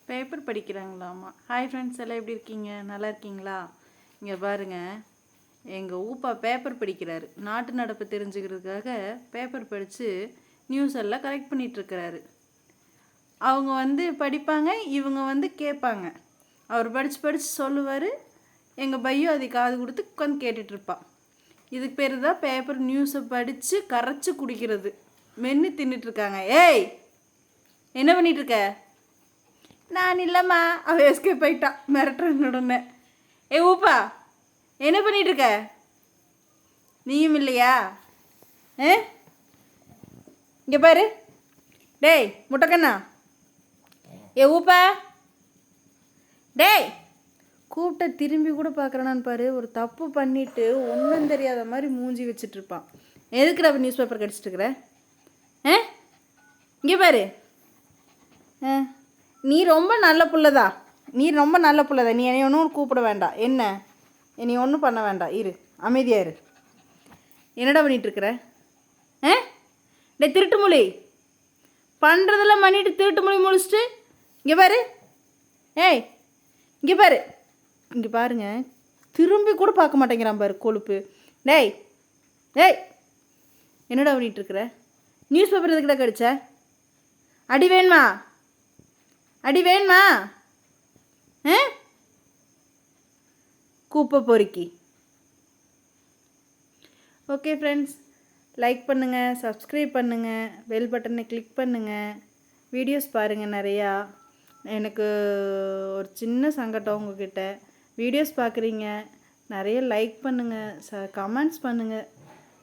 Paper படிக்கிறாங்களாம்மா. Hi friends, எல்லாம் எப்படி இருக்கீங்க? நல்லா இருக்கீங்களா? இங்கே பாருங்கள், எங்கள் ஊப்பா பேப்பர் படிக்கிறாரு. நாட்டு நடப்பு தெரிஞ்சுக்கிறதுக்காக பேப்பர் படித்து நியூஸ் எல்லாம் கரெக்ட் பண்ணிகிட்ருக்கிறாரு. அவங்க படிப்பாங்க, இவங்க கேட்பாங்க. அவர் படித்து சொல்லுவார். எங்கள் பையும் அதை காது கொடுத்து உட்காந்து கேட்டுட்ருப்பான். இதுக்கு பேர் தான் பேப்பர் நியூஸை படித்து கரைச்சி குடிக்கிறது. மென்று தின்னுட்ருக்காங்க. ஏய், என்ன பண்ணிகிட்ருக்க? நான் இல்லைம்மா. அவள் எஸ்கேப் போயிட்டான் மிரட்டுறேன்னு உடனே. ஏ ஊப்பா, என்ன பண்ணிகிட்ருக்க? நீயும் இல்லையா? இங்கே பாரு. டேய் முட்டைக்கண்ணா, ஏ ஊப்பா, டேய் கூப்பிட்ட திரும்பி கூட பார்க்குறானான்னு பாரு. ஒரு தப்பு பண்ணிவிட்டு ஒன்றும் தெரியாத மாதிரி மூஞ்சி வச்சிட்ருப்பான். எதுக்குடா நியூஸ் பேப்பர் கடிச்சிட்ருக்குற? இங்கே பாரு. நீ ரொம்ப நல்ல புள்ளதா. நீ என்னை ஒன்றும் கூப்பிட வேண்டாம். என்ன என்னை ஒன்றும் பண்ண வேண்டாம். இரு, அமைதியாக இரு. என்னடா பண்ணிகிட்ருக்குற? டே திருட்டு மொழி பண்ணுறதெல்லாம் பண்ணிட்டு திருட்டு மொழி முடிச்சுட்டு இங்கே பாரு. ஏய் இங்கே பாரு. இங்கே பாருங்க, திரும்பி கூட பார்க்க மாட்டேங்கிறான் பாரு கொழுப்பு. டேய் டேய், என்னடா பண்ணிகிட்ருக்குற? நியூஸ் பேப்பர் எதுக்கிட்ட கடிச்ச? அடி வேணுமா? அடி வேணுமா? கூப்பை பொறுக்கி. ஓகே ஃப்ரெண்ட்ஸ், லைக் பண்ணுங்கள், சப்ஸ்கிரைப் பண்ணுங்கள், பெல் பட்டனை கிளிக் பண்ணுங்கள், வீடியோஸ் பாருங்கள் நிறையா. எனக்கு ஒரு சின்ன சங்கடம் உங்ககிட்ட. வீடியோஸ் பார்க்குறீங்க, நிறைய லைக் பண்ணுங்கள், கமெண்ட்ஸ் பண்ணுங்கள்.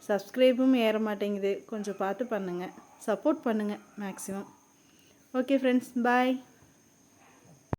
சப்ஸ்கிரைபும் ஏற மாட்டேங்குது. கொஞ்சம் பார்த்து பண்ணுங்கள், சப்போர்ட் பண்ணுங்கள் மேக்ஸிமம். ஓகே ஃப்ரெண்ட்ஸ், பாய்.